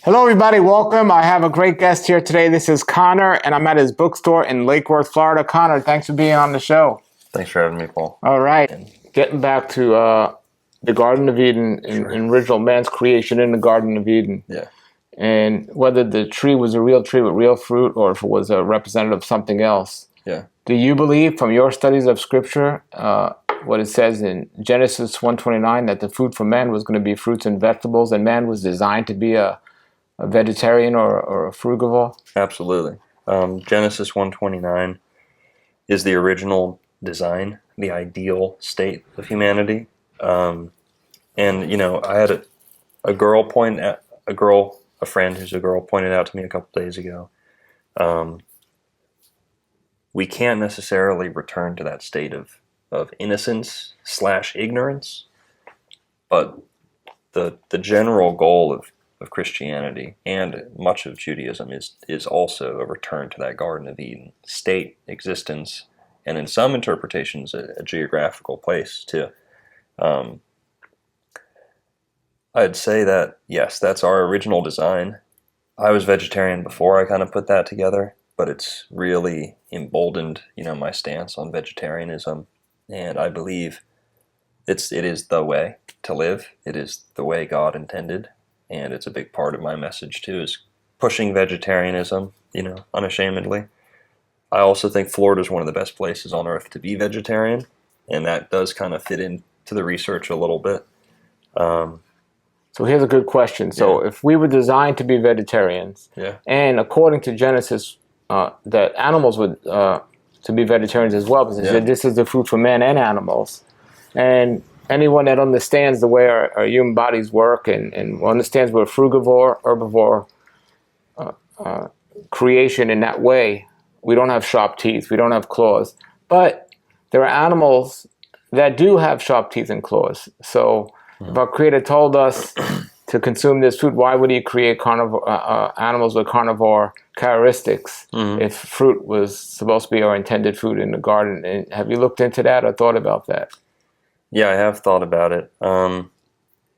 Hello, everybody. Welcome. I have a great guest here today. This is Connor, and I'm at his bookstore in Lake Worth, Florida. Connor, thanks for being on the show. Thanks for having me, Paul. All right. Getting back to the Garden of Eden and original man's creation in the Garden of Eden. Yeah. And whether the tree was a real tree with real fruit or if it was a representative of something else. Yeah. Do you believe from your studies of Scripture, what it says in Genesis 1:29, that the food for man was going to be fruits and vegetables, and man was designed to be a vegetarian or a frugivore? Absolutely. Genesis 1:29 is the original design, the ideal state of humanity. And I had a friend who's a girl pointed out to me a couple days ago. We can't necessarily return to that state of innocence / ignorance, but the general goal of Christianity and much of Judaism is also a return to that Garden of Eden state, existence, and in some interpretations a geographical place too. I'd say that, yes, that's our original design. I was vegetarian before I kind of put that together, but it's really emboldened, my stance on vegetarianism, and I believe it is the way to live. It is the way God intended. And it's a big part of my message too, is pushing vegetarianism, unashamedly. I also think Florida is one of the best places on earth to be vegetarian, and that does kind of fit into the research a little bit. So here's a good question. So if we were designed to be vegetarians, and according to Genesis, that animals would to be vegetarians as well, because it said this is the food for man and animals, and anyone that understands the way our human bodies work and understands we're frugivore, herbivore creation in that way, we don't have sharp teeth, we don't have claws. But there are animals that do have sharp teeth and claws. So if our Creator told us to consume this food, why would He create animals with carnivore characteristics if fruit was supposed to be our intended food in the garden? And have you looked into that or thought about that? Yeah, I have thought about it.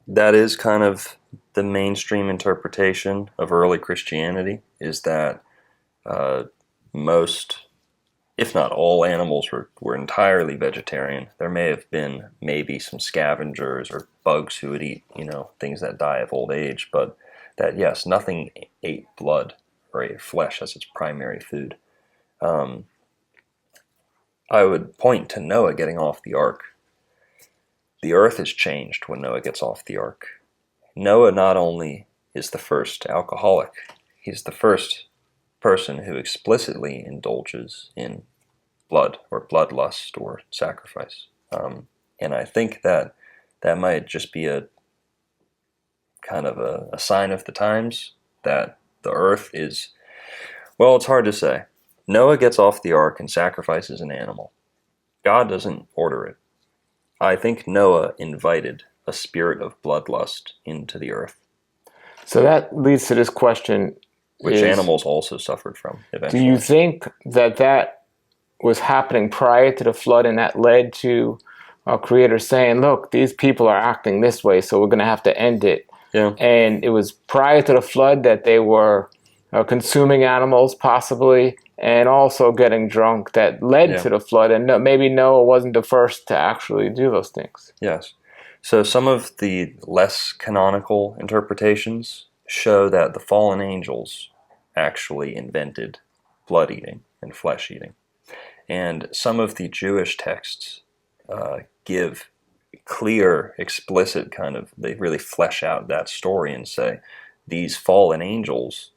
That is kind of the mainstream interpretation of early Christianity, is that most, if not all, animals were entirely vegetarian. There may have been maybe some scavengers or bugs who would eat, things that die of old age, but that, yes, nothing ate blood or ate flesh as its primary food. I would point to Noah getting off the ark. The earth is changed when Noah gets off the ark. Noah not only is the first alcoholic, he's the first person who explicitly indulges in blood or bloodlust or sacrifice. And I think that might just be a kind of a sign of the times, that the earth is, well, it's hard to say. Noah gets off the ark and sacrifices an animal. God doesn't order it. I think Noah invited a spirit of bloodlust into the earth. So that leads to this question. Which animals also suffered from eventually. Do you think that was happening prior to the flood, and that led to our Creator saying, look, these people are acting this way, so we're going to have to end it? Yeah. And it was prior to the flood that they were consuming animals, possibly, and also getting drunk, that led to the flood, and maybe Noah wasn't the first to actually do those things. Yes. So some of the less canonical interpretations show that the fallen angels actually invented blood eating and flesh eating. And some of the Jewish texts give clear, explicit they really flesh out that story and say these fallen angels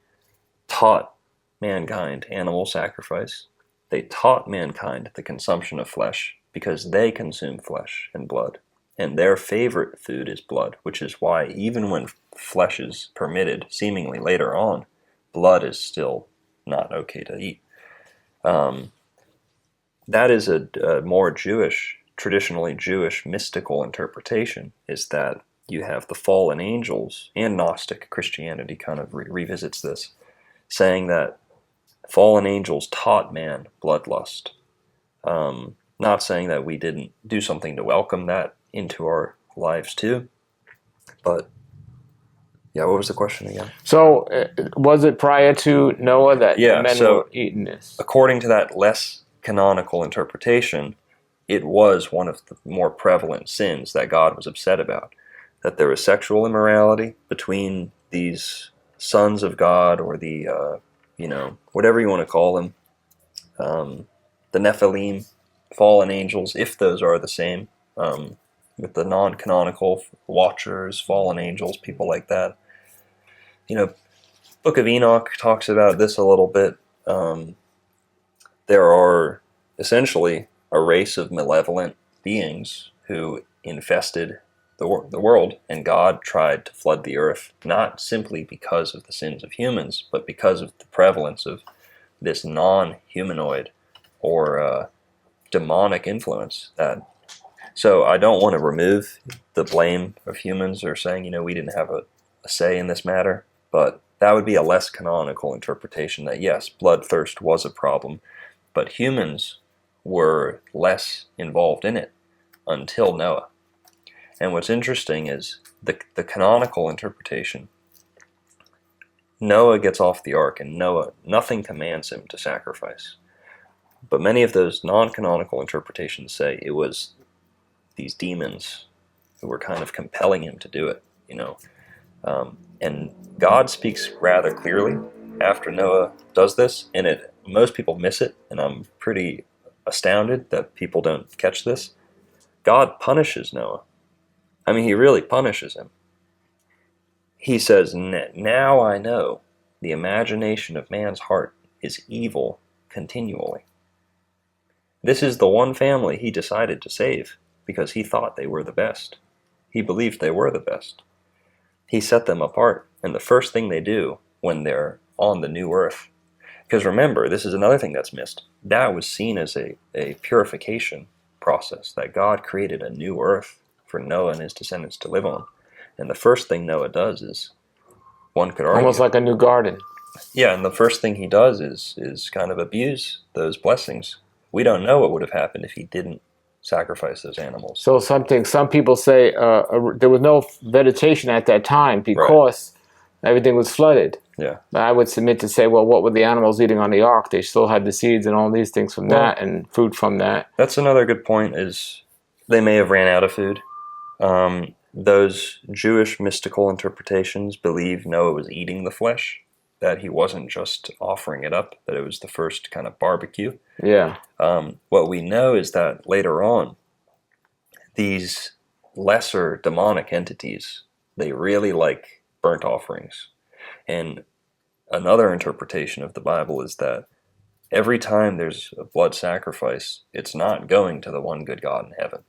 taught mankind animal sacrifice. They taught mankind the consumption of flesh because they consume flesh and blood. And their favorite food is blood, which is why even when flesh is permitted, seemingly later on, blood is still not okay to eat. That is a more Jewish, traditionally Jewish mystical interpretation, is that you have the fallen angels, and Gnostic Christianity kind of revisits this, saying that fallen angels taught man bloodlust. Not saying that we didn't do something to welcome that into our lives too, but Yeah, what was the question again? So, was it prior to Noah that Yeah, men so were eating this? according to that less canonical interpretation, it was one of the more prevalent sins that God was upset about. That there was sexual immorality between these sons of God, or the, whatever you want to call them, the Nephilim, fallen angels, if those are the same, with the non-canonical watchers, fallen angels, people like that. Book of Enoch talks about this a little bit. There are essentially a race of malevolent beings who infested the world, and God tried to flood the earth, not simply because of the sins of humans, but because of the prevalence of this non-humanoid or demonic influence. So I don't want to remove the blame of humans, or saying, we didn't have a say in this matter, but that would be a less canonical interpretation, that yes, bloodthirst was a problem, but humans were less involved in it until Noah. And what's interesting is the canonical interpretation. Noah gets off the ark, and nothing commands him to sacrifice. But many of those non-canonical interpretations say it was these demons who were kind of compelling him to do it, and God speaks rather clearly after Noah does this, and most people miss it, and I'm pretty astounded that people don't catch this. God punishes Noah. I mean, he really punishes him. He says, "Now I know the imagination of man's heart is evil continually." This is the one family he decided to save because he thought they were the best. He believed they were the best. He set them apart, and the first thing they do when they're on the new earth, because remember, this is another thing that's missed, that was seen as a purification process, that God created a new earth for Noah and his descendants to live on. And the first thing Noah does is, one could argue, Almost like a new garden. Yeah, and the first thing he does is kind of abuse those blessings. We don't know what would have happened if he didn't sacrifice those animals. So some people say there was no vegetation at that time because everything was flooded. Yeah. I would submit to say, well, what were the animals eating on the ark? They still had the seeds and all these things from that, and fruit from that. That's another good point, is they may have ran out of food. Those Jewish mystical interpretations believe Noah was eating the flesh, that he wasn't just offering it up, that it was the first kind of barbecue. Yeah. What we know is that later on, these lesser demonic entities, they really like burnt offerings. And another interpretation of the Bible is that every time there's a blood sacrifice, it's not going to the one good God in heaven.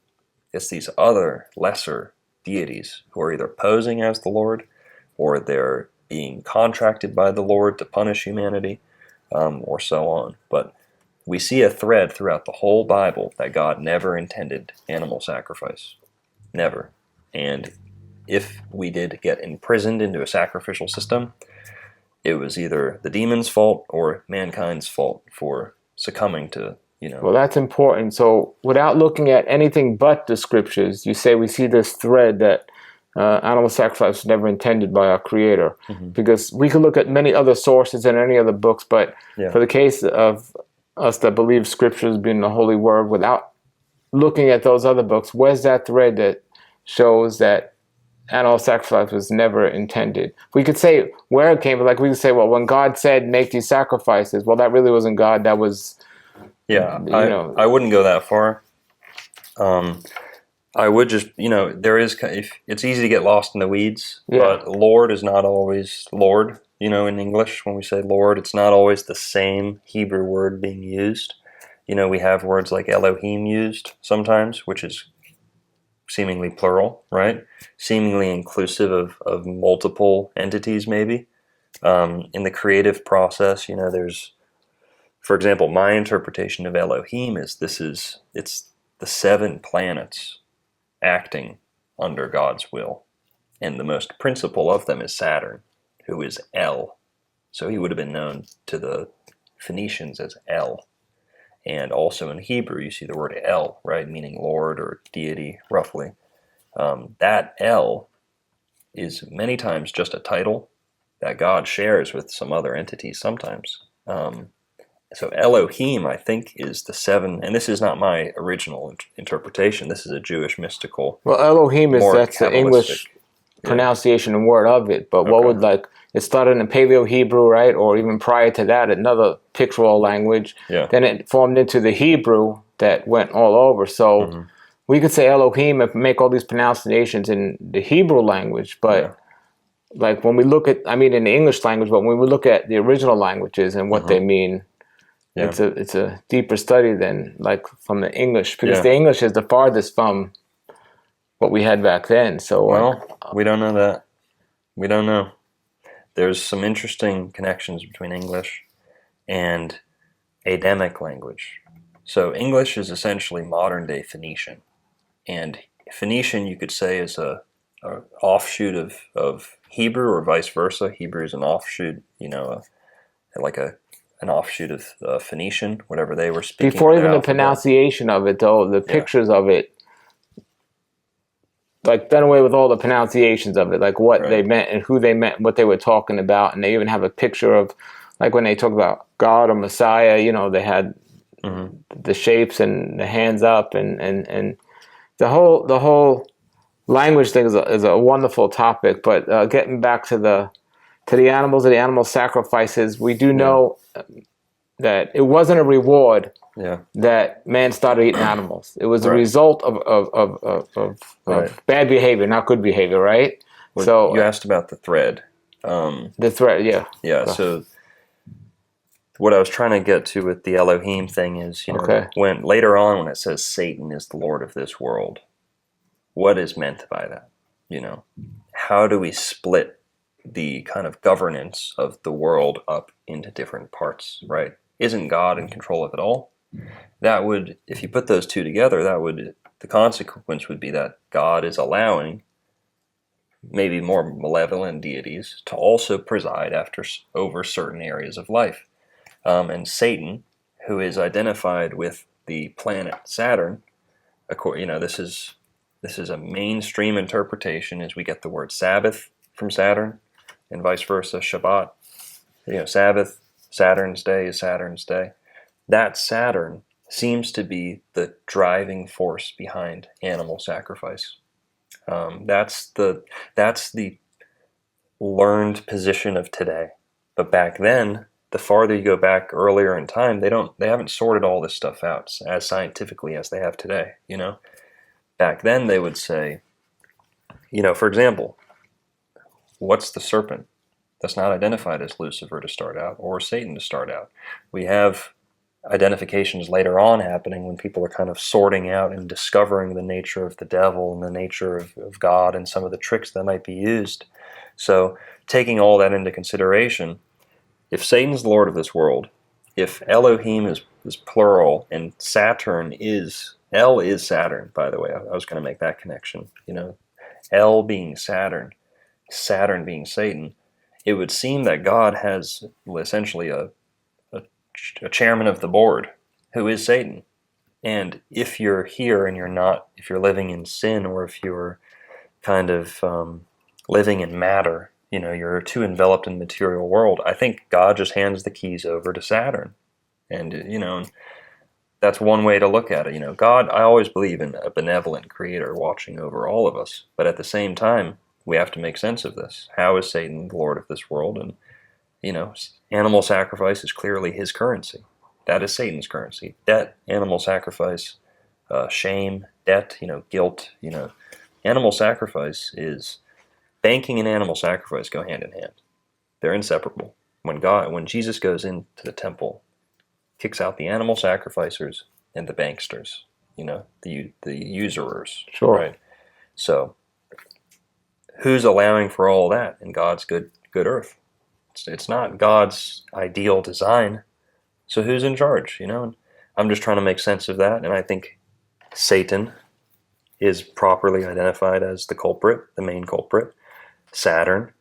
It's these other lesser deities who are either posing as the Lord, or they're being contracted by the Lord to punish humanity, or so on. But we see a thread throughout the whole Bible that God never intended animal sacrifice. Never. And if we did get imprisoned into a sacrificial system, it was either the demon's fault or mankind's fault for succumbing to, Well, that's important. So without looking at anything but the scriptures, you say we see this thread that animal sacrifice was never intended by our Creator. Mm-hmm. Because we could look at many other sources and any other books, but for the case of us that believe scriptures being the holy word, without looking at those other books, where's that thread that shows that animal sacrifice was never intended? We could say where it came, but like we could say, well, when God said make these sacrifices, well, that really wasn't God. That was, I wouldn't go that far. I would just, it's easy to get lost in the weeds, but Lord is not always Lord. In English, when we say Lord, it's not always the same Hebrew word being used. We have words like Elohim used sometimes, which is seemingly plural, right? Seemingly inclusive of multiple entities, maybe. In the creative process, there's, for example, my interpretation of Elohim is it's the 7 planets acting under God's will. And the most principal of them is Saturn, who is El. So he would have been known to the Phoenicians as El. And also in Hebrew, you see the word El, right, meaning Lord or deity, roughly. That El is many times just a title that God shares with some other entities sometimes. So Elohim, I think, is the seven, and this is not my original interpretation. This is a Jewish mystical, Well, Elohim more that's the Kabbalistic. English pronunciation and word of it. But what Okay. would it started in Paleo Hebrew, right? Or even prior to that, another pictorial language. Yeah. Then it formed into the Hebrew that went all over. So we could say Elohim and make all these pronunciations in the Hebrew language. But like when we look at, I mean, in the English language, but when we look at the original languages and what they mean, it's a deeper study than like from the English, because the English is the farthest from what we had back then. So we don't know that. We don't know. There's some interesting connections between English and Adamic language. So English is essentially modern day Phoenician, and Phoenician you could say is a offshoot of Hebrew, or vice versa. Hebrew is an offshoot, an offshoot of Phoenician, whatever they were speaking. Before even the alphabet. pronunciation of it, though, the pictures of it, like done away with all the pronunciations of it, like what they meant and who they meant, what they were talking about, and they even have a picture of, like when they talk about God or Messiah, they had the shapes and the hands up, and the whole language thing is a wonderful topic. But getting back to the animals and the animal sacrifices, we do know that it wasn't a reward that man started eating animals. It was a result of bad behavior, not good behavior, right? Well, so you asked about the thread. The thread, Yeah, so what I was trying to get to with the Elohim thing is, when later on when it says Satan is the Lord of this world, what is meant by that? How do we split the kind of governance of the world up into different parts, right? Isn't God in control of it all? That would, if you put those two together, the consequence would be that God is allowing maybe more malevolent deities to also preside over certain areas of life. And Satan, who is identified with the planet Saturn, this is a mainstream interpretation, as we get the word Sabbath from Saturn, and vice versa, Shabbat. Sabbath, Saturn's day is Saturn's day. That Saturn seems to be the driving force behind animal sacrifice. That's the learned position of today. But back then, the farther you go back earlier in time, they haven't sorted all this stuff out as scientifically as they have today. Back then they would say, for example, what's the serpent? That's not identified as Lucifer to start out, or Satan to start out. We have identifications later on happening when people are kind of sorting out and discovering the nature of the devil and the nature of God and some of the tricks that might be used. So taking all that into consideration, if Satan's the Lord of this world, if Elohim is plural, and El is Saturn, by the way, I was going to make that connection, El being Saturn being Satan, it would seem that God has essentially a chairman of the board who is Satan. And if you're here and if you're living in sin, or if you're kind of living in matter, you're too enveloped in the material world, I think God just hands the keys over to Saturn. And, that's one way to look at it. God, I always believe in a benevolent creator watching over all of us. But at the same time, we have to make sense of this. How is Satan the Lord of this world? And, animal sacrifice is clearly his currency. That is Satan's currency. Debt, animal sacrifice, shame, debt, guilt, Animal sacrifice is, banking and animal sacrifice go hand in hand. They're inseparable. When Jesus goes into the temple, kicks out the animal sacrificers and the banksters, the usurers. Sure. Right? So, who's allowing for all that in God's good earth? It's not God's ideal design. So who's in charge? And I'm just trying to make sense of that, and I think Satan is properly identified as the culprit, the main culprit, Saturn,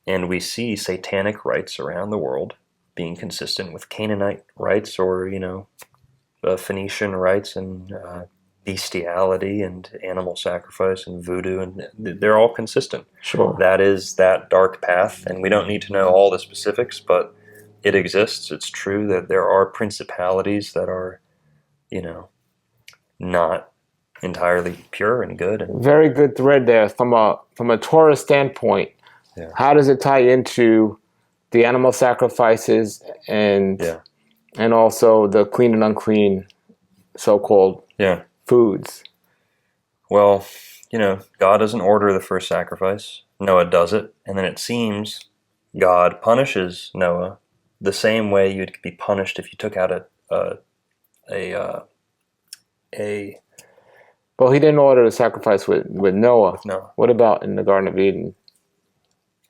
and we see satanic rites around the world being consistent with Canaanite rites, or Phoenician rites, and bestiality and animal sacrifice and voodoo, and they're all consistent. Sure. That is that dark path, and we don't need to know all the specifics, but it exists. It's true that there are principalities that are, not entirely pure and good. And very good thread there from a Torah standpoint. Yeah. How does it tie into the animal sacrifices and also the clean and unclean so-called foods? Well, God doesn't order the first sacrifice. Noah does it, and then it seems God punishes Noah the same way you'd be punished if you took out a Well, he didn't order the sacrifice with Noah. No. What about in the Garden of Eden?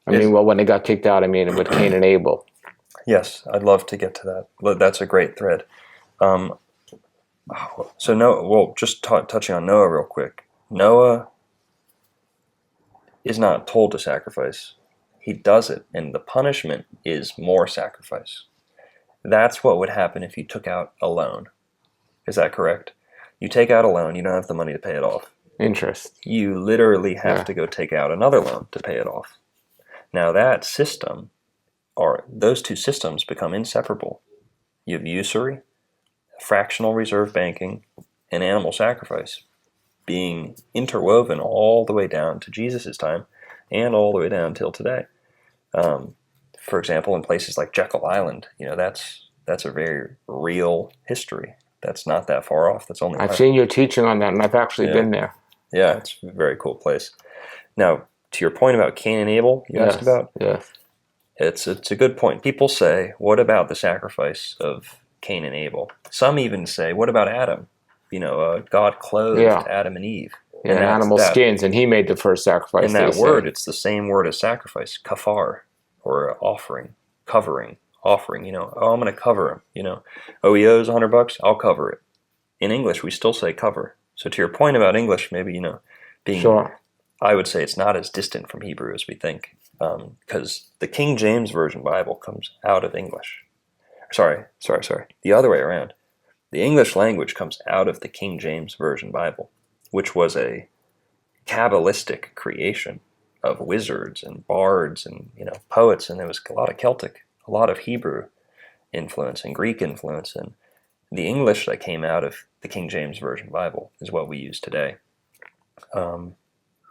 When they got kicked out, with Cain and Abel. Yes, I'd love to get to that. That's a great thread. So Noah, just touching on Noah real quick. Noah is not told to sacrifice. He does it, and the punishment is more sacrifice. That's what would happen if you took out a loan. Is that correct? You take out a loan, you don't have the money to pay it off. Interest. You literally have to go take out another loan to pay it off. Now that system, or those two systems become inseparable. You have usury, fractional reserve banking, and animal sacrifice being interwoven all the way down to Jesus' time and all the way down till today. For example, in places like Jekyll Island, that's a very real history. That's not that far off. That's only I've seen your teaching on that, and I've actually been there. Yeah, it's a very cool place. Now, to your point about Cain and Abel, you asked about? Yes. It's a good point. People say, what about the sacrifice of Cain and Abel? Some even say, what about Adam? God clothed Adam and Eve. And animal skins, and he made the first sacrifice. And that word, it's the same word as sacrifice, kafar, or offering, covering, offering. I'm going to cover him. Oh, he owes $100, I'll cover it. In English, we still say cover. So to your point about English, maybe, being... Sure. I would say it's not as distant from Hebrew as we think, because the King James Version Bible comes out of English. Sorry. The other way around. The English language comes out of the King James Version Bible, which was a Kabbalistic creation of wizards and bards and poets, and there was a lot of Celtic, a lot of Hebrew influence and Greek influence, and the English that came out of the King James Version Bible is what we use today.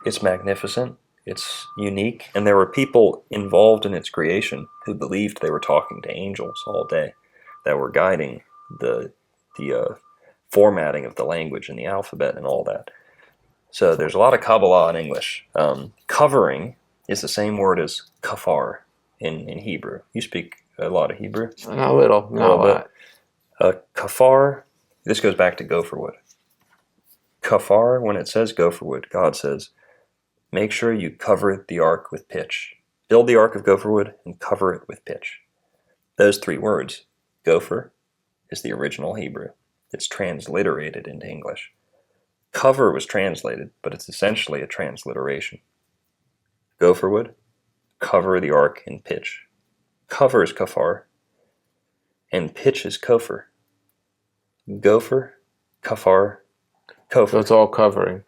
It's magnificent, it's unique, and there were people involved in its creation who believed they were talking to angels all day that were guiding the formatting of the language and the alphabet and all that. So there's a lot of Kabbalah in English. Covering is the same word as kafar in Hebrew. You speak a lot of Hebrew? A little, not a lot. Kafar, this goes back to gopher wood. Kafar, when it says gopher wood, God says, make sure you cover the ark with pitch. Build the ark of gopher wood and cover it with pitch. Those three words, gopher, is the original Hebrew. It's transliterated into English. Cover was translated, but it's essentially a transliteration. Gopher wood, cover the ark in pitch. Cover is kafar, and pitch is kofar. Gopher, kafar, kofar. So it's all covering.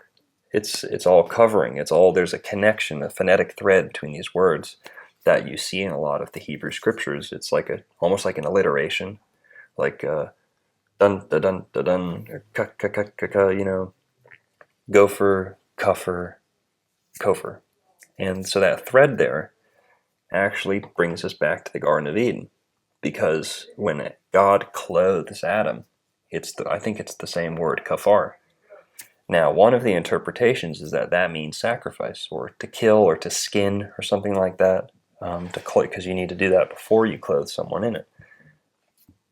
It's all covering. There's a connection, a phonetic thread between these words that you see in a lot of the Hebrew scriptures. It's almost like an alliteration, like dun dun dun dun dun, or ka ka ka ka ka, gopher, kuffer, kofar. And so that thread there actually brings us back to the Garden of Eden, because when God clothes Adam, I think it's the same word, kafar. Now, one of the interpretations is that means sacrifice, or to kill, or to skin, or something like that, because you need to do that before you clothe someone in it.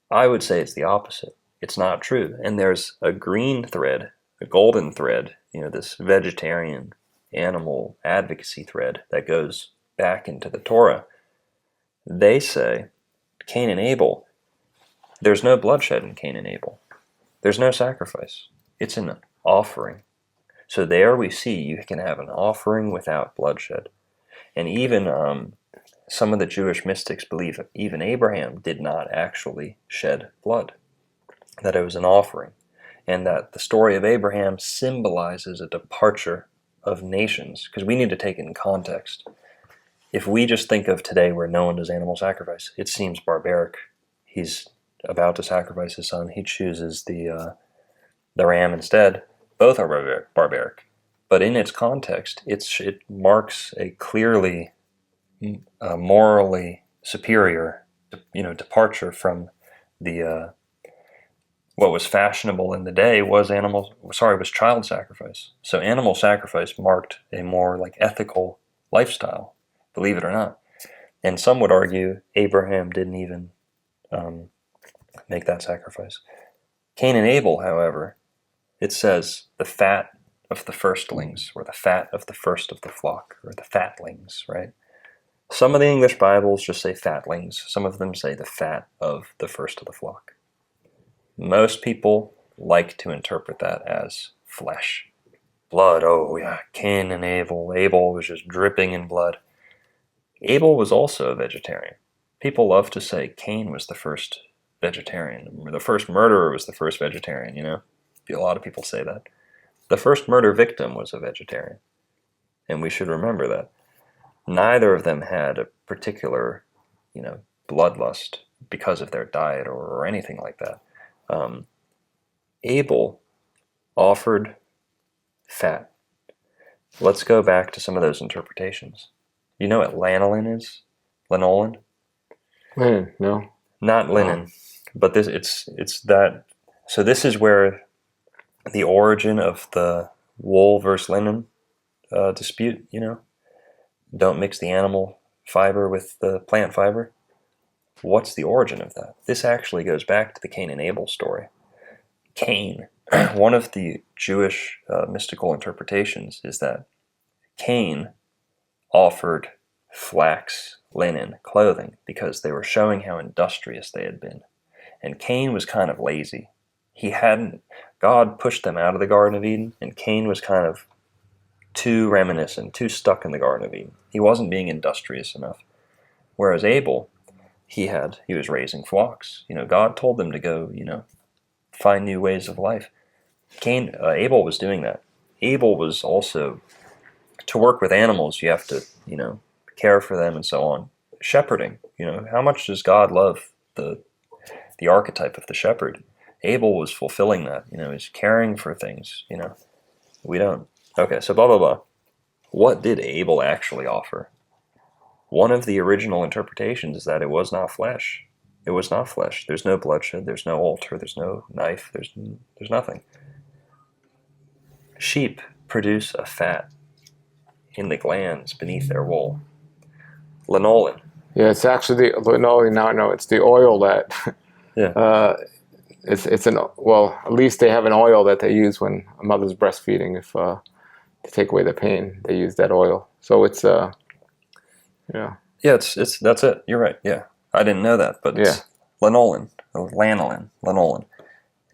I would say it's the opposite. It's not true. And there's a green thread, a golden thread, this vegetarian animal advocacy thread that goes back into the Torah. They say, Cain and Abel, there's no bloodshed in Cain and Abel. There's no sacrifice. It's an offering. So there we see you can have an offering without bloodshed. And even some of the Jewish mystics believe even Abraham did not actually shed blood, that it was an offering. and that the story of Abraham symbolizes a departure of nations, because we need to take it in context. If we just think of today where no one does animal sacrifice, it seems barbaric. He's about to sacrifice his son. He chooses the ram instead. Both are barbaric. But in its context, it marks a clearly morally superior, departure from the what was fashionable in the day was child sacrifice. So animal sacrifice marked a more like ethical lifestyle, believe it or not. And some would argue Abraham didn't even make that sacrifice. Cain and Abel, however, it says the fat of the firstlings, or the fat of the first of the flock, or the fatlings, right? Some of the English Bibles just say fatlings. Some of them say the fat of the first of the flock. Most people like to interpret that as flesh. Blood, oh yeah, Cain and Abel. Abel was just dripping in blood. Abel was also a vegetarian. People love to say Cain was the first vegetarian. The first murderer was the first vegetarian, A lot of people say that. The first murder victim was a vegetarian. And we should remember that. Neither of them had a particular, bloodlust because of their diet or anything like that. Abel offered fat. Let's go back to some of those interpretations. You know what lanolin is? Lanolin? Linen, no. Not linen, but it's that. So this is where the origin of the wool versus linen dispute, Don't mix the animal fiber with the plant fiber. What's the origin of that? This actually goes back to the Cain and Abel story. Cain, one of the Jewish mystical interpretations is that Cain offered flax, linen, clothing because they were showing how industrious they had been. And Cain was kind of lazy. God pushed them out of the Garden of Eden, and Cain was kind of too reminiscent, too stuck in the Garden of Eden. He wasn't being industrious enough. Whereas Abel, he was raising flocks. God told them to go, find new ways of life. Abel was doing that. Abel was also, to work with animals, you have to, care for them and so on. Shepherding, how much does God love the archetype of the shepherd? Abel was fulfilling that, he's caring for things, we don't. Okay, so blah, blah, blah. What did Abel actually offer? One of the original interpretations is that it was not flesh. It was not flesh. There's no bloodshed. There's no altar. There's no knife. There's nothing. Sheep produce a fat in the glands beneath their wool. Lanolin. Yeah, it's actually the lanolin. Now I know it's the oil that. Yeah. At least they have an oil that they use when a mother's breastfeeding. If to take away the pain, they use that oil. So it's yeah. Yeah, it's that's it. You're right. Yeah, I didn't know that, but it's lanolin.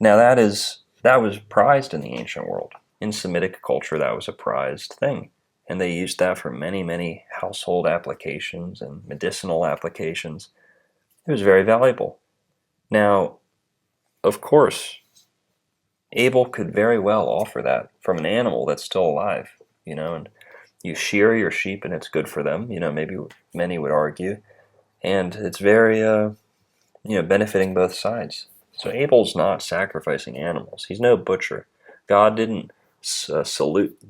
Now that was prized in the ancient world. In Semitic culture, that was a prized thing, and they used that for many, many household applications and medicinal applications. It was very valuable. Now, of course, Abel could very well offer that from an animal that's still alive, and you shear your sheep and it's good for them, maybe many would argue, and it's very, benefiting both sides. So Abel's not sacrificing animals. He's no butcher. God didn't salute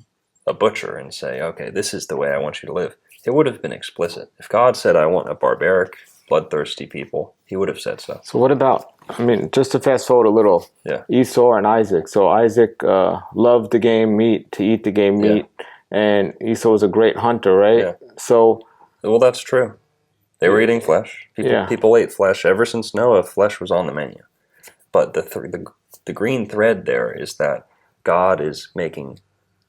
a butcher and say, okay, this is the way I want you to live. It would have been explicit. If God said, I want a barbaric, bloodthirsty people, he would have said so. So what about, just to fast forward a little, Esau and Isaac. So Isaac loved the game meat, to eat the game meat, and Esau was a great hunter, right? Yeah. So, well, that's true. They were eating flesh. People ate flesh. Ever since Noah, flesh was on the menu. But the green thread there is that God is making,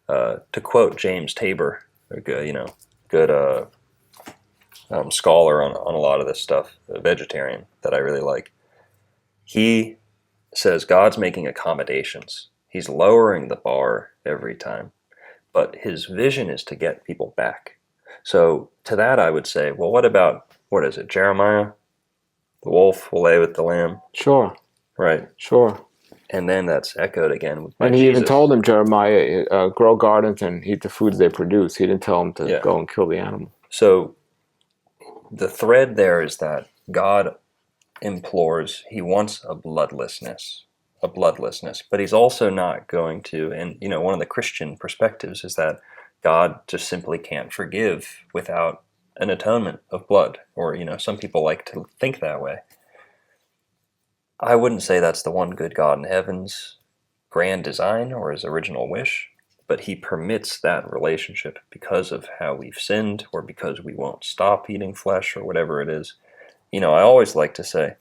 to quote James Tabor, a good scholar on a lot of this stuff, a vegetarian that I really like. He says God's making accommodations. He's lowering the bar every time. But his vision is to get people back. So to that I would say, well, what is it, Jeremiah? The wolf will lay with the lamb. Sure. Right. Sure. And then that's echoed again by And he Jesus. even told him, Jeremiah, grow gardens and eat the foods they produce. He didn't tell him to go and kill the animal. So the thread there is that God implores, he wants a bloodlessness, but he's also not going to, and one of the Christian perspectives is that God just simply can't forgive without an atonement of blood, or some people like to think that way. I wouldn't say that's the one good God in heaven's grand design or his original wish, but he permits that relationship because of how we've sinned, or because we won't stop eating flesh, or whatever it is. I always like to say,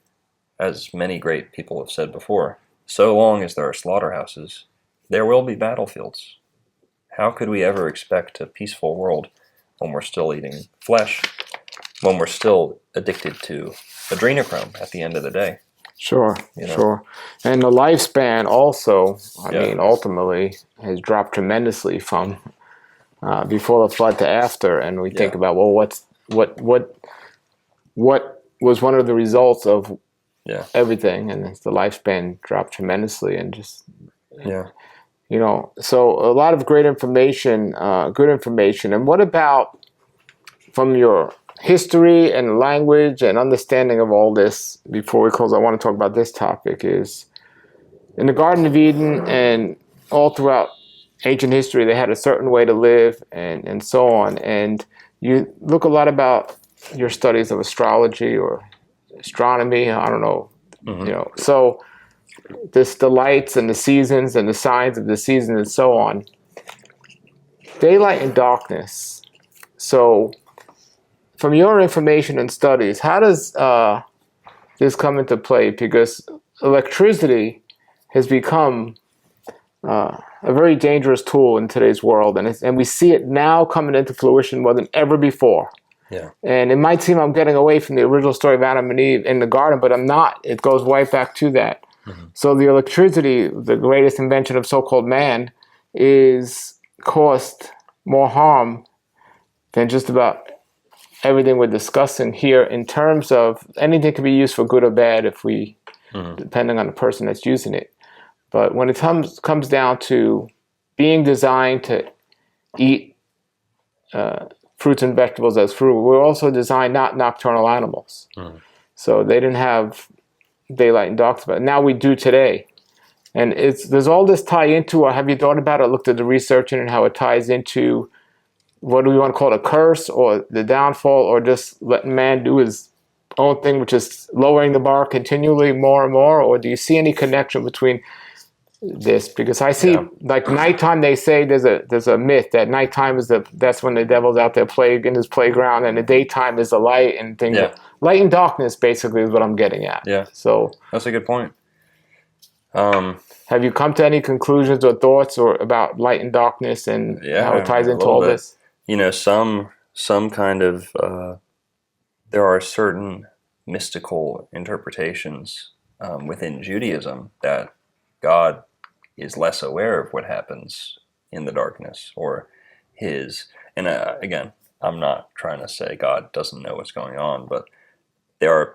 as many great people have said before, so long as there are slaughterhouses, there will be battlefields. How could we ever expect a peaceful world when we're still eating flesh, when we're still addicted to adrenochrome at the end of the day? Sure. And the lifespan also, ultimately has dropped tremendously from before the flood to after. And we think about, well, what was one of the results of everything? And the lifespan dropped tremendously, and just so a lot of great information, good information. And what about from your history and language and understanding of all this, before we close, I want to talk about this topic, is in the Garden of Eden and all throughout ancient history, they had a certain way to live and so on. And you look a lot about your studies of astrology or astronomy, I don't know, so the lights and the seasons and the signs of the season and so on, daylight and darkness. So from your information and studies, how does this come into play? Because electricity has become a very dangerous tool in today's world, and we see it now coming into fruition more than ever before. Yeah. And it might seem I'm getting away from the original story of Adam and Eve in the garden, but I'm not. It goes right back to that. Mm-hmm. So the electricity, the greatest invention of so-called man, is caused more harm than just about everything we're discussing here, in terms of anything can be used for good or bad depending on the person that's using it. But when it comes down to being designed to eat fruits and vegetables as fruit, we're also designed not nocturnal animals. Mm. So they didn't have daylight and dark, but now we do today. And there's all this tie into, or have you thought about it, looked at the research and how it ties into, what do we want to call it, a curse or the downfall, or just letting man do his own thing, which is lowering the bar continually more and more? Or do you see any connection between this? Because I see, like nighttime, they say there's a myth that nighttime that's when the devil's out there playing in his playground, and the daytime is the light and things. Yeah. Light and darkness, basically, is what I'm getting at. Yeah. So that's a good point. Have you come to any conclusions or thoughts about light and darkness and how it ties into all this? Some kind of there are certain mystical interpretations within Judaism that God is less aware of what happens in the darkness, or and again, I'm not trying to say God doesn't know what's going on, but there are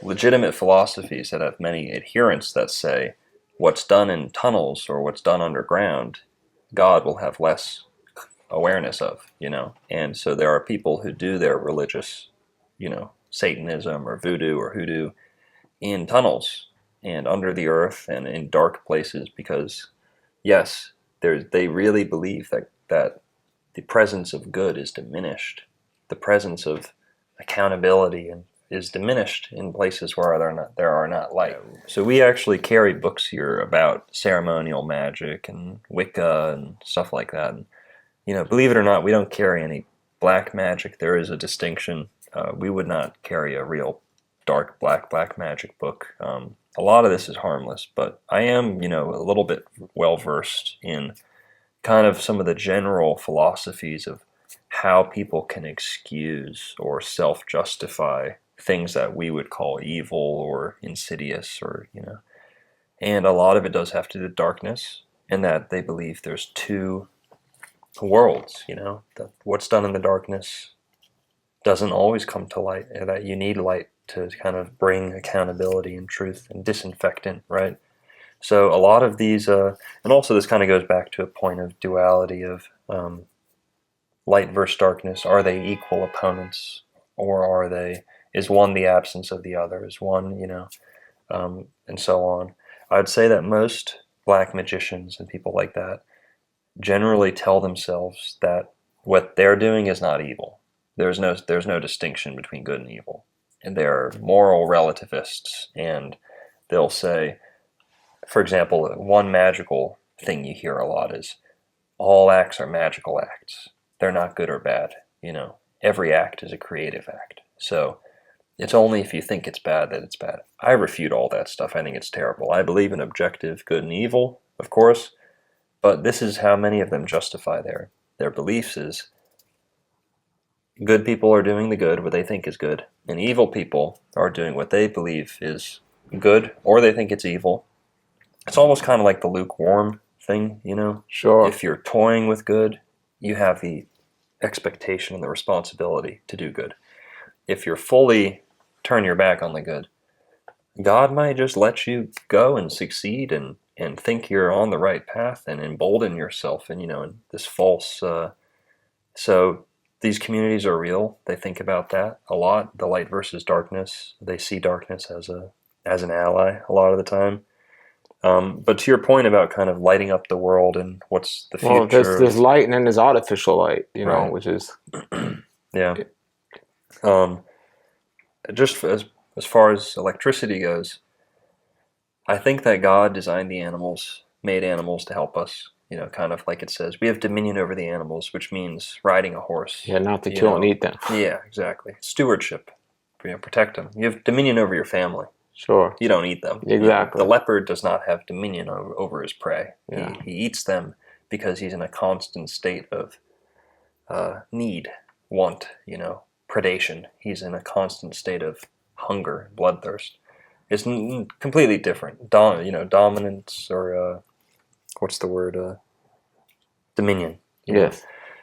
legitimate philosophies that have many adherents that say what's done in tunnels or what's done underground, God will have less awareness of, and so there are people who do their religious, Satanism or voodoo or hoodoo in tunnels and under the earth and in dark places, because yes, they really believe that the presence of good is diminished, the presence of accountability is diminished in places where there are not light. So we actually carry books here about ceremonial magic and Wicca and stuff like that. And, believe it or not, we don't carry any black magic. There is a distinction. We would not carry a real dark black magic book. A lot of this is harmless, but I am, a little bit well-versed in kind of some of the general philosophies of how people can excuse or self-justify things that we would call evil or insidious, or, and a lot of it does have to do with darkness, and that they believe there's two worlds, that what's done in the darkness doesn't always come to light, and that you need light to kind of bring accountability and truth and disinfectant, right? So a lot of these, and also this kind of goes back to a point of duality of light versus darkness. Are they equal opponents, or is one the absence of the other? Is one, and so on. I'd say that most black magicians and people like that generally tell themselves that what they're doing is not evil. There's no distinction between good and evil, and they're moral relativists. And they'll say, for example, one magical thing you hear a lot is all acts are magical acts. They're not good or bad. Every act is a creative act. So it's only if you think it's bad that it's bad. I refute all that stuff. I think it's terrible. I believe in objective good and evil, of course, but this is how many of them justify their beliefs is good people are doing the good, what they think is good, and evil people are doing what they believe is good, or they think it's evil. It's almost kind of like the lukewarm thing, Sure. If you're toying with good, you have the expectation and the responsibility to do good. If you're fully turn your back on the good, God might just let you go and succeed and think you're on the right path and embolden yourself and in this false so these communities are real. They think about that a lot. The light versus darkness. They see darkness as an ally a lot of the time. But to your point about kind of lighting up the world and what's the future. Well, there's light and then there's artificial light, Right. which is yeah. Just as far as electricity goes, I think that God designed the animals, made animals to help us. Kind of like it says, we have dominion over the animals, which means riding a horse. Yeah, not to kill and eat them. Yeah, exactly. Stewardship. Protect them. You have dominion over your family. Sure. You don't eat them. Exactly. The leopard does not have dominion over his prey. Yeah. He eats them because he's in a constant state of need, want, predation. He's in a constant state of hunger, bloodthirst. It's completely different. Dominance or what's the word? Dominion. Yes.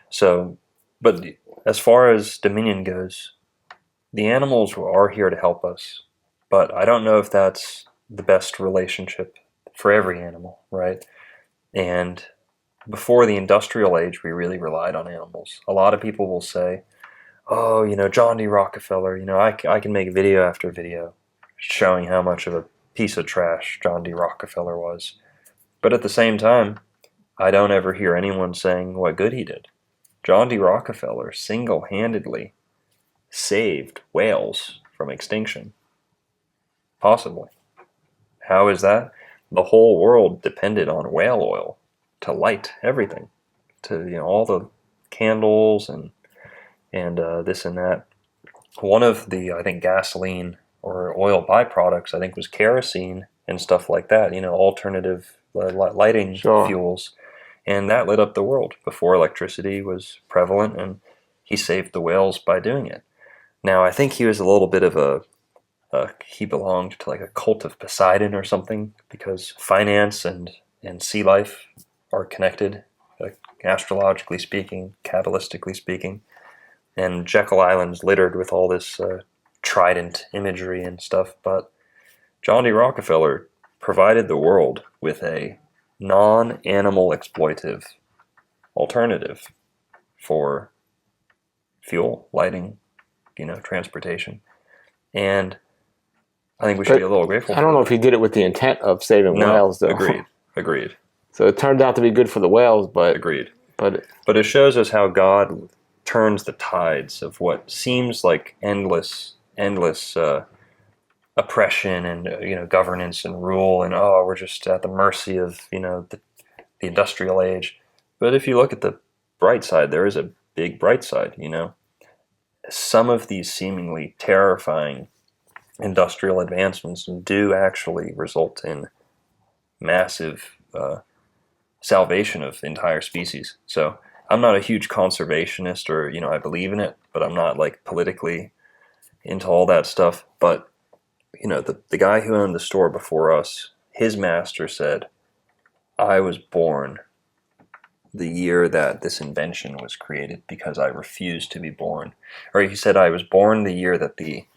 So, but as far as dominion goes, the animals are here to help us, but I don't know if that's the best relationship for every animal, right? And before the industrial age, we really relied on animals. A lot of people will say, oh, John D. Rockefeller, I can make video after video showing how much of a piece of trash John D. Rockefeller was. But at the same time, I don't ever hear anyone saying what good he did. John D. Rockefeller single-handedly saved whales from extinction. Possibly. How is that? The whole world depended on whale oil to light everything, to all the candles and this and that. One of the, I think, gasoline or oil byproducts, I think, was kerosene and stuff like that. Alternative lighting fuels, and that lit up the world before electricity was prevalent. And he saved the whales by doing it. Now, I think he was a little bit of he belonged to like a cult of Poseidon or something, because finance and sea life are connected, astrologically speaking, Kabbalistically speaking. And Jekyll Island's littered with all this trident imagery and stuff. But John D. Rockefeller provided the world with a non-animal exploitive alternative for fuel, lighting, transportation. And I think we should be a little grateful. I don't know if he did it with the intent of saving whales, though. Agreed. So it turned out to be good for the whales, but... Agreed. But it shows us how God turns the tides of what seems like endless oppression and governance and rule, and we're just at the mercy of the industrial age. But if you look at the bright side, there is a big bright side. Some of these seemingly terrifying industrial advancements do actually result in massive salvation of entire species. So I'm not a huge conservationist, or I believe in it, but I'm not like politically into all that stuff. But the guy who owned the store before us, his master said, I was born the year that this invention was created because I refused to be born. Or he said, I was born the year that the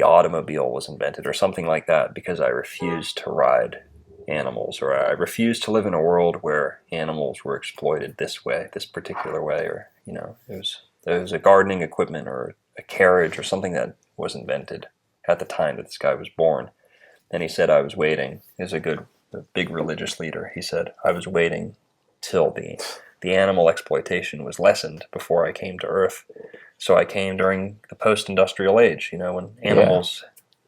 automobile was invented, or something like that, because I refused to ride animals, or I refuse to live in a world where animals were exploited this way, this particular way, or there was a gardening equipment or a carriage or something that was invented at the time that this guy was born. And he said, I was waiting. He's a big religious leader. He said, I was waiting till the animal exploitation was lessened before I came to Earth. So I came during the post-industrial age, when animals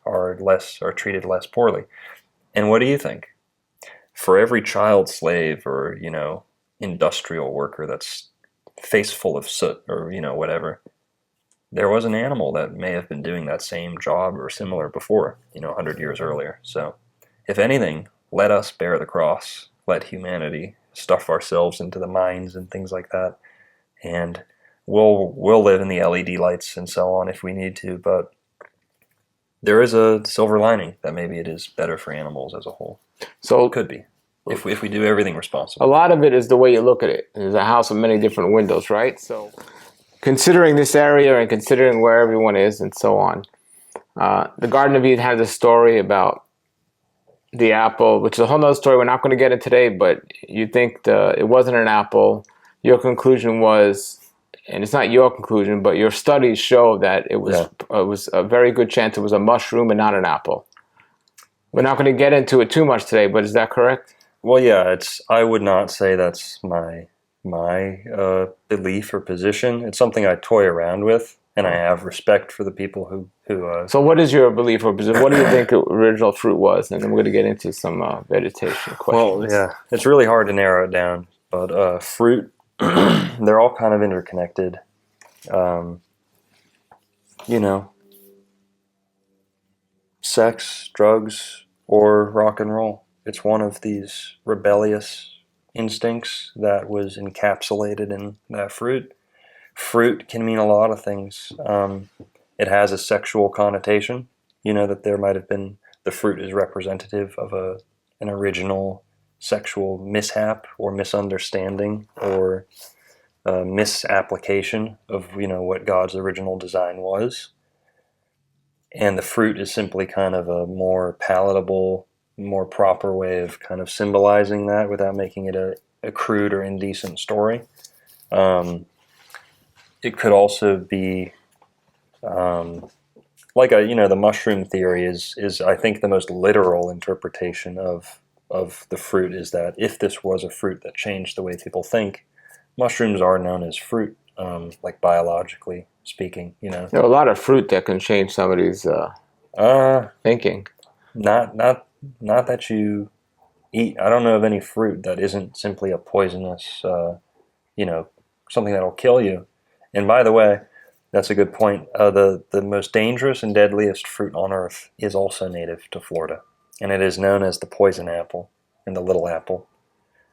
are treated less poorly. And what do you think? For every child slave or, industrial worker that's face full of soot or, whatever, there was an animal that may have been doing that same job or similar before, 100 years earlier. So if anything, let us bear the cross. Let humanity stuff ourselves into the mines and things like that. And we'll live in the LED lights and so on if we need to. But there is a silver lining that maybe it is better for animals as a whole. So it could be, if we do everything responsibly. A lot of it is the way you look at it. There's a house with many different windows, right? So considering this area and considering where everyone is and so on, the Garden of Eden has a story about the apple, which is a whole nother story we're not going to get into today, but you think it wasn't an apple. Your conclusion was, and it's not your conclusion, but your studies show that it was a very good chance it was a mushroom and not an apple. We're not going to get into it too much today, but is that correct? Well, yeah, I would not say that's my belief or position. It's something I toy around with, and I have respect for the people who So what is your belief or position? What do you think the original fruit was? And then we're going to get into some vegetation questions. Well, yeah, it's really hard to narrow it down, but fruit, they're all kind of interconnected. Sex, drugs, or rock and roll. It's one of these rebellious instincts that was encapsulated in that fruit. Fruit can mean a lot of things. It has a sexual connotation. That there might have been, the fruit is representative of an original sexual mishap or misunderstanding or misapplication of what God's original design was. And the fruit is simply kind of a more palatable, more proper way of kind of symbolizing that without making it a crude or indecent story. It could also be the mushroom theory is I think the most literal interpretation of the fruit is that if this was a fruit that changed the way people think, mushrooms are known as fruit, like biologically speaking. There are a lot of fruit that can change somebody's thinking. Not that you eat. I don't know of any fruit that isn't simply a poisonous, something that'll kill you. And by the way, that's a good point. The most dangerous and deadliest fruit on earth is also native to Florida, and it is known as the poison apple and the little apple.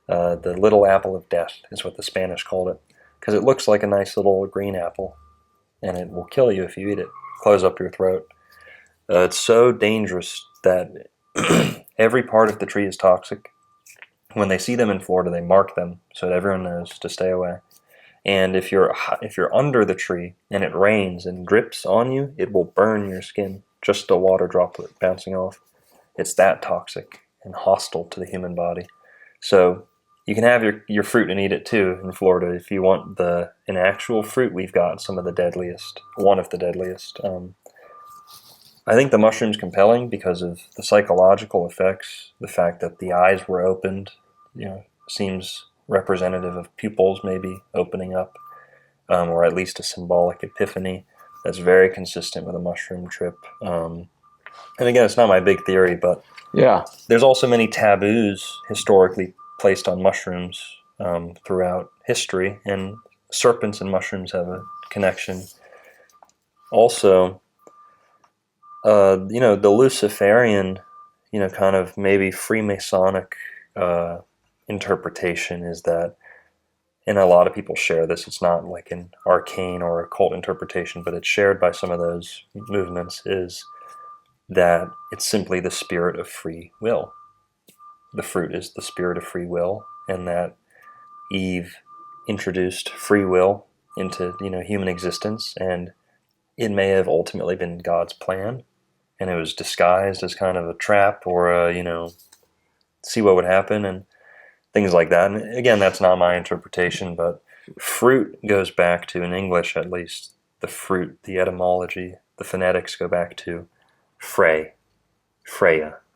The little apple of death is what the Spanish called it, because it looks like a nice little green apple, and it will kill you if you eat it. Close up your throat. It's so dangerous that every part of the tree is toxic. When they see them in Florida, they mark them so that everyone knows to stay away. And if you're under the tree and it rains and drips on you, it will burn your skin, just a water droplet bouncing off. It's that toxic and hostile to the human body. So you can have your fruit and eat it too in Florida. If you want an actual fruit, we've got one of the deadliest. I think the mushroom's compelling because of the psychological effects. The fact that the eyes were opened, seems representative of pupils maybe opening up, or at least a symbolic epiphany. That's very consistent with a mushroom trip. And again, it's not my big theory, but there's also many taboos historically placed on mushrooms throughout history, and serpents and mushrooms have a connection. Also, the Luciferian, kind of maybe Freemasonic interpretation is that, and a lot of people share this, it's not like an arcane or occult interpretation, but it's shared by some of those movements, is that it's simply the spirit of free will. The fruit is the spirit of free will, and that Eve introduced free will into human existence, and it may have ultimately been God's plan, and it was disguised as kind of a trap or see what would happen and things like that. And again, that's not my interpretation, but fruit goes back to, in English at least, the fruit, the etymology, the phonetics go back to Freya.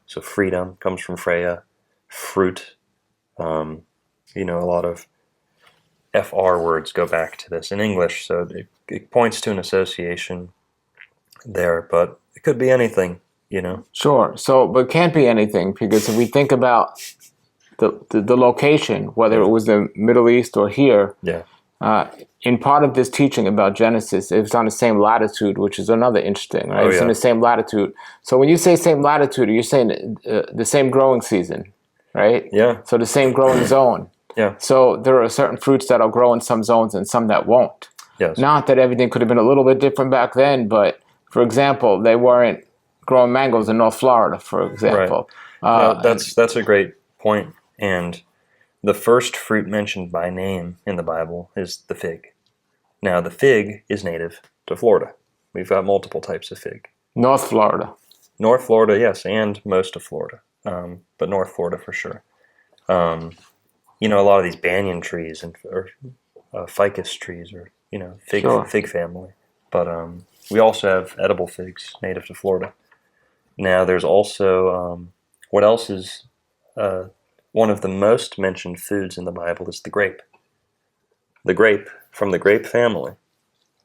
So freedom comes from Freya. Fruit, a lot of FR words go back to this in English, so it points to an association there, but it could be anything, Sure. So, but it can't be anything, because if we think about the location, whether it was the Middle East or here, in part of this teaching about Genesis, it's on the same latitude, which is another interesting, right? It's in the same latitude. So when you say same latitude, you're saying the same growing season, right? Yeah. So the same growing zone. Yeah. So there are certain fruits that'll grow in some zones and some that won't. Yes. Not that everything could have been a little bit different back then, but for example, they weren't growing mangoes in North Florida, for example. Right. That's a great point. And the first fruit mentioned by name in the Bible is the fig. Now, the fig is native to Florida. We've got multiple types of fig. North Florida. North Florida, yes, and most of Florida, but North Florida for sure. A lot of these banyan trees or ficus trees, or fig family. But we also have edible figs native to Florida. Now, there's also what else is one of the most mentioned foods in the Bible is the grape. The grape from the grape family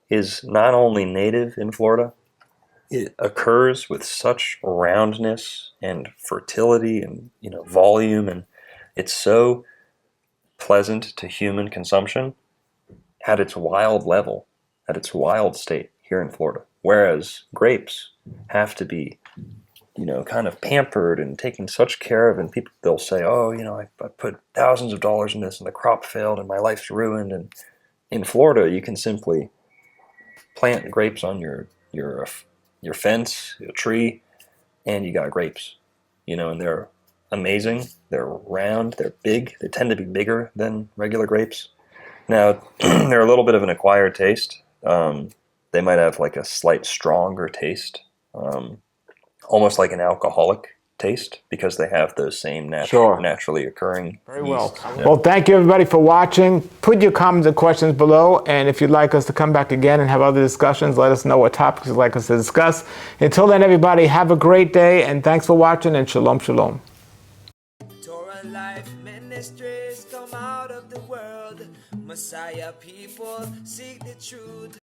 is not only native in Florida, it occurs with such roundness and fertility and volume, and it's so pleasant to human consumption at its wild level, at its wild state here in Florida. Whereas grapes have to be kind of pampered and taken such care of, and people, they'll say, I put thousands of dollars in this and the crop failed and my life's ruined. And in Florida, you can simply plant grapes on your fence, a tree, and you got grapes, and they're amazing. They're round, they're big, they tend to be bigger than regular grapes. Now, they're a little bit of an acquired taste. They might have like a slight stronger taste, almost like an alcoholic taste, because they have those same naturally occurring Very well. Yeah. Well, thank you everybody for watching. Put your comments and questions below, and if you'd like us to come back again and have other discussions, let us know what topics you'd like us to discuss. Until then, everybody, have a great day, and thanks for watching, and shalom, shalom. Torah life ministries come out of the world. Messiah people seek the truth.